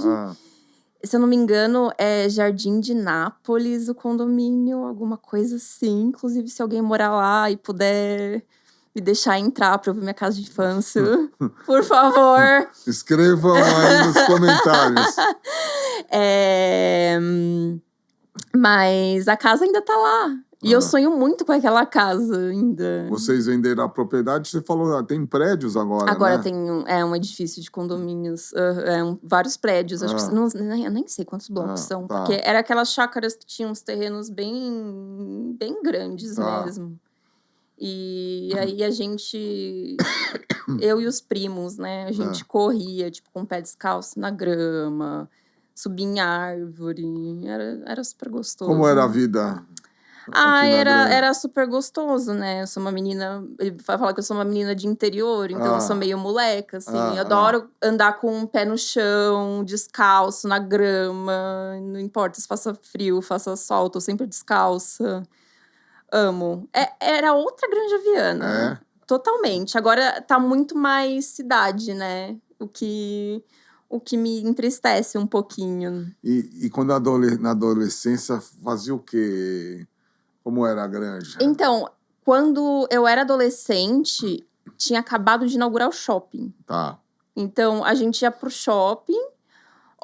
Se eu não me engano, é Jardim de Nápoles, o condomínio, alguma coisa assim. Inclusive, se alguém morar lá e puder me deixar entrar para eu ver minha casa de infância, por favor. Escrevam aí nos comentários. Mas a casa ainda tá lá. E eu sonho muito com aquela casa ainda. Vocês venderam a propriedade, você falou, tem prédios agora, Agora né? tem um edifício de condomínios, vários prédios. Acho que, eu nem sei quantos blocos são. Porque era aquelas chácaras que tinham uns terrenos bem, bem grandes mesmo. E aí a gente... eu e os primos, né? A gente corria, tipo, com o pé descalço na grama. Subia em árvore. Era super gostoso. Como era a vida? Era super gostoso, né? Eu sou uma menina... Ele vai falar que eu sou uma menina de interior, então eu sou meio moleca, assim. Eu adoro andar com o pé no chão, descalço, na grama. Não importa se faça frio, faça sol, tô sempre descalça. Amo. Era outra Granja Viana. Totalmente. Agora tá muito mais cidade, né? O que me entristece um pouquinho. E quando na adolescência fazia o quê? Como era a granja? Então, quando eu era adolescente, tinha acabado de inaugurar o shopping. Tá. Então, a gente ia pro shopping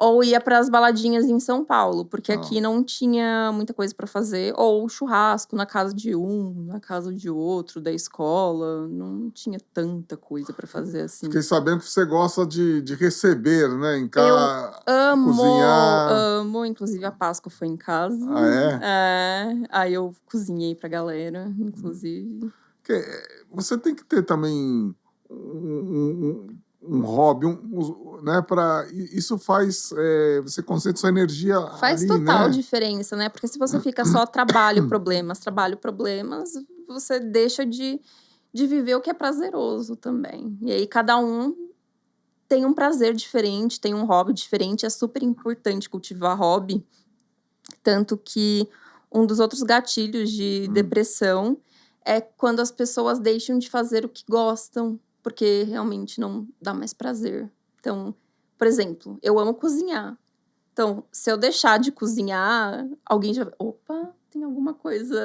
ou ia para as baladinhas em São Paulo, porque aqui não tinha muita coisa para fazer. Ou churrasco na casa de um, na casa de outro, da escola. Não tinha tanta coisa para fazer assim. Fiquei sabendo que você gosta de receber, né? Em casa, Amo, cozinhar. amo. Inclusive, a Páscoa foi em casa. Ah, é? É. Aí eu cozinhei pra galera, inclusive. Você tem que ter também um hobby, né? Isso faz você concentra sua energia Faz ali, total né? diferença, né? Porque se você fica só trabalho, problemas, você deixa de viver o que é prazeroso também. E aí, cada um tem um prazer diferente, tem um hobby diferente. É super importante cultivar hobby. Tanto que um dos outros gatilhos de depressão é quando as pessoas deixam de fazer o que gostam, porque realmente não dá mais prazer. Então, por exemplo, eu amo cozinhar. Então, se eu deixar de cozinhar, alguém já... Opa, tem alguma coisa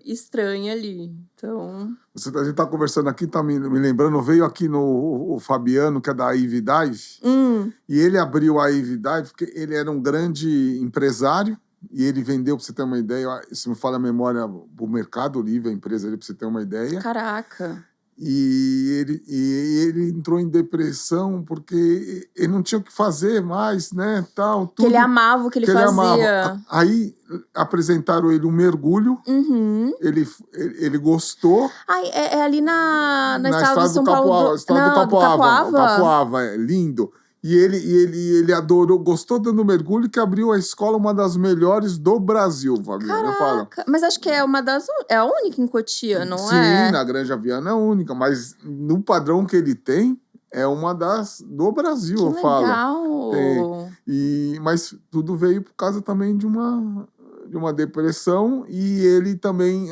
estranha ali. Então... A gente tá conversando aqui, tá me lembrando, veio aqui o Fabiano, que é da Ivy Dive, e ele abriu a Ivy Dive porque ele era um grande empresário, e ele vendeu, pra você ter uma ideia, se me falha a memória, o Mercado Livre, a empresa dele, pra você ter uma ideia. Caraca! E ele entrou em depressão porque ele não tinha o que fazer mais, né? Tal, tudo que ele amava o que ele fazia. Amava. Aí apresentaram ele um mergulho, ele gostou. Ai, é ali na estrada do São do Paulo. Estrada do Capoava. Capoava, é lindo. E ele adorou, gostou dando mergulho, que abriu a escola, uma das melhores do Brasil, Fabiana. Eu falo. Mas acho que é é a única em Cotia, não Sim, é? Sim, na Granja Viana é a única, mas no padrão que ele tem, é uma das do Brasil, Que eu falo. legal! Mas tudo veio por causa também de uma depressão, e ele também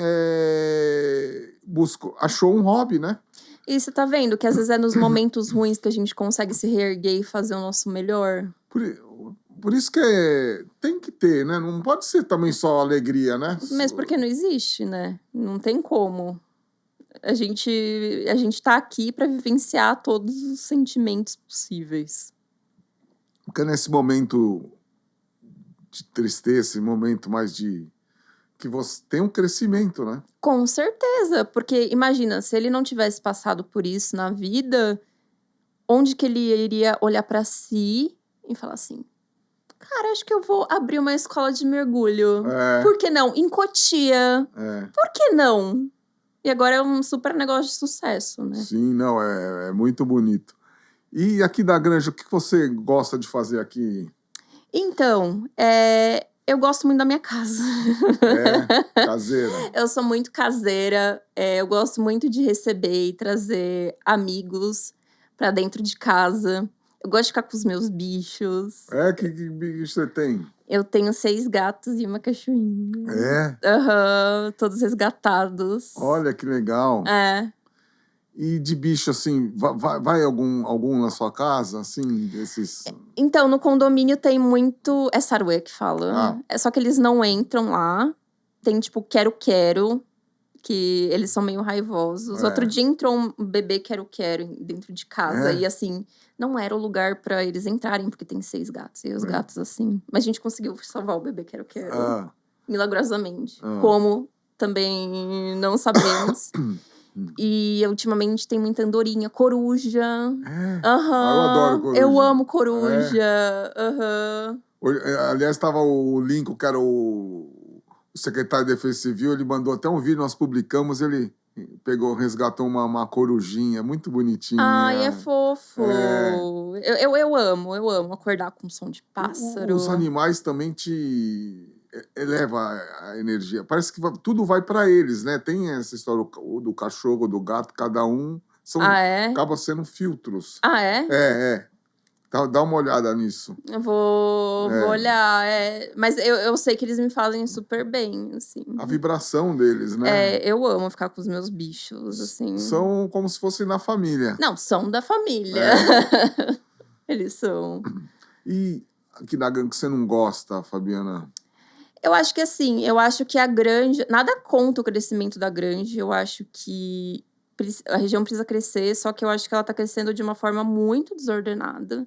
achou um hobby, né? E você tá vendo que às vezes é nos momentos ruins que a gente consegue se reerguer e fazer o nosso melhor? Por isso que tem que ter, né? Não pode ser também só alegria, né? Mas porque não existe, né? Não tem como. A gente tá aqui para vivenciar todos os sentimentos possíveis. Porque nesse momento de tristeza, esse momento mais de... que você tem um crescimento, né? Com certeza, porque imagina, se ele não tivesse passado por isso na vida, onde que ele iria olhar pra si e falar assim, cara, acho que eu vou abrir uma escola de mergulho. Por que não? Em Cotia. Por que não? E agora é um super negócio de sucesso, né? Sim, não, é muito bonito. E aqui da Granja, o que você gosta de fazer aqui? Então, eu gosto muito da minha casa. Caseira. Eu sou muito caseira. Eu gosto muito de receber e trazer amigos pra dentro de casa. Eu gosto de ficar com os meus bichos. Que bicho você tem? Eu tenho 6 gatos e uma cachorrinha. Todos resgatados. Olha que legal. E de bicho, assim, vai algum na sua casa, assim, desses... Então, no condomínio tem muito... É saruê que fala. Só que eles não entram lá. Tem, tipo, quero-quero, que eles são meio raivosos. Outro dia entrou um bebê quero-quero dentro de casa. E, assim, não era o lugar pra eles entrarem, porque tem 6 gatos. E os gatos, assim... Mas a gente conseguiu salvar o bebê quero-quero. Milagrosamente. Como também não sabemos... E ultimamente tem muita andorinha, coruja. Eu adoro coruja. Eu amo coruja. Aliás, estava o Lincoln, que era o secretário de Defesa Civil, ele mandou até um vídeo, nós publicamos, ele resgatou uma corujinha, muito bonitinha. Ai, é fofo. Eu amo acordar com som de pássaro. Os animais também eleva a energia. Parece que tudo vai para eles, né? Tem essa história do cachorro, do gato, cada um acaba sendo filtros. Dá uma olhada nisso. Eu vou olhar. Mas eu sei que eles me fazem super bem, assim. A vibração deles, né? Eu amo ficar com os meus bichos, assim. São como se fossem na família. Não, são da família. Eles são. E aqui da gangue que você não gosta, Fabiana? Eu acho que assim, eu acho que a Granja... Nada contra o crescimento da Granja. Eu acho que a região precisa crescer, só que eu acho que ela tá crescendo de uma forma muito desordenada.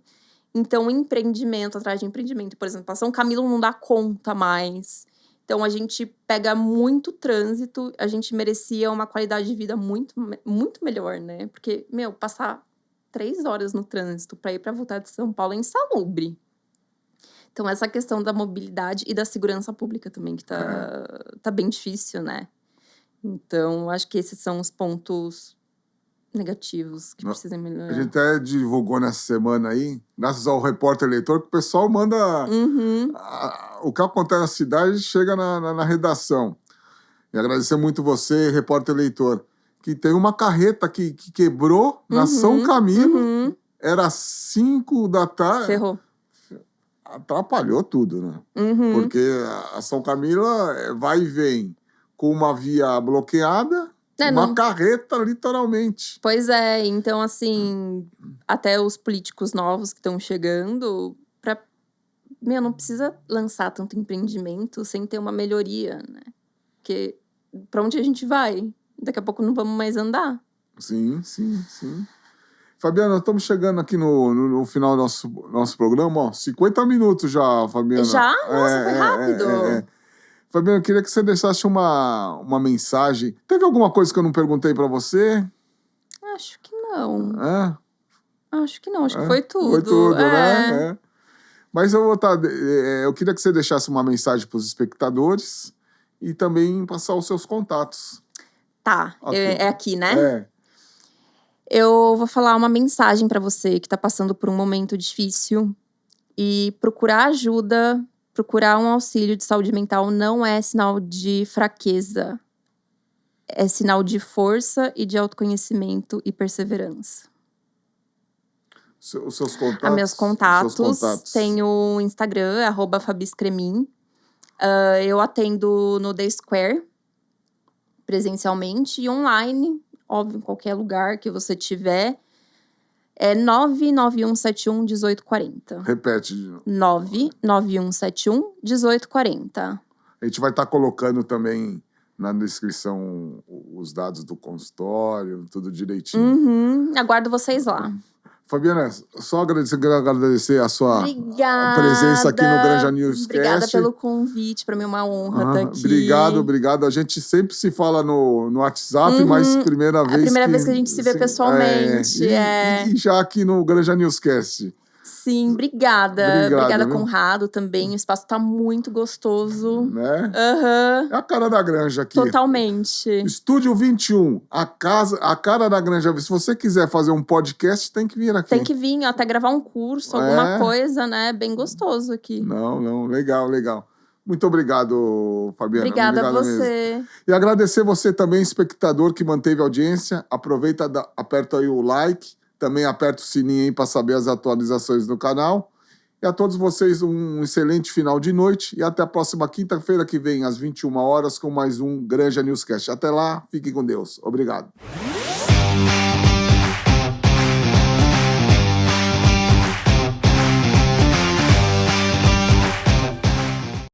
Então, empreendimento atrás de empreendimento. Por exemplo, a São Camilo não dá conta mais. Então, a gente pega muito trânsito. A gente merecia uma qualidade de vida muito, muito melhor, né? Porque, passar 3 horas no trânsito para ir para voltar de São Paulo é insalubre. Então, essa questão da mobilidade e da segurança pública também, que tá bem difícil, né? Então, acho que esses são os pontos negativos que precisam melhorar. A gente até divulgou nessa semana aí, graças ao repórter eleitor, que o pessoal manda... o que acontece na cidade chega na redação. E agradecer muito você, repórter eleitor, que tem uma carreta que quebrou na São Camilo. Era 5 da tarde. Ferrou. Atrapalhou tudo, né? Porque a São Camilo vai e vem com uma via bloqueada, carreta, literalmente. Pois é, então, assim, até os políticos novos que estão chegando, não precisa lançar tanto empreendimento sem ter uma melhoria, né? Porque pra onde a gente vai? Daqui a pouco não vamos mais andar. Sim. Fabiana, estamos chegando aqui no final do nosso programa, ó. 50 minutos já, Fabiana. Já? Nossa, foi rápido. Fabiana, eu queria que você deixasse uma mensagem. Teve alguma coisa que eu não perguntei para você? Acho que não. Acho que que foi tudo. Foi tudo, né? Mas eu queria que você deixasse uma mensagem para os espectadores e também passar os seus contatos. Tá, é aqui, né? É. Eu vou falar uma mensagem pra você que tá passando por um momento difícil. E procurar ajuda, procurar um auxílio de saúde mental não é sinal de fraqueza. É sinal de força e de autoconhecimento e perseverança. Os seus contatos? Meus contatos. Tenho o Instagram, @fabiscremin. Eu atendo no The Square, presencialmente e online. Óbvio, em qualquer lugar que você tiver. É 99171-1840. Repete. 99171-1840. A gente vai estar colocando também na descrição os dados do consultório, tudo direitinho. Aguardo vocês lá. Fabiana, só agradecer a sua presença aqui no Granja Newscast. Obrigada pelo convite, para mim é uma honra estar aqui. Obrigado. A gente sempre se fala no WhatsApp, mas primeira vez que a gente se vê pessoalmente. E já aqui no Granja Newscast. Sim, obrigada. Obrigada, Conrado, também. O espaço tá muito gostoso. Né? É a cara da Granja aqui. Totalmente. Estúdio 21, a cara da Granja. Se você quiser fazer um podcast, tem que vir aqui. Tem que vir, até gravar um curso, alguma coisa, né? Bem gostoso aqui. Não, legal. Muito obrigado, Fabiana. Obrigada a você. Mesmo. E agradecer você também, espectador, que manteve a audiência. Aproveita, aperta aí o like. Também aperta o sininho aí para saber as atualizações do canal. E a todos vocês um excelente final de noite. E até a próxima quinta-feira que vem, às 21 horas, com mais um Granja Newscast. Até lá, fiquem com Deus. Obrigado.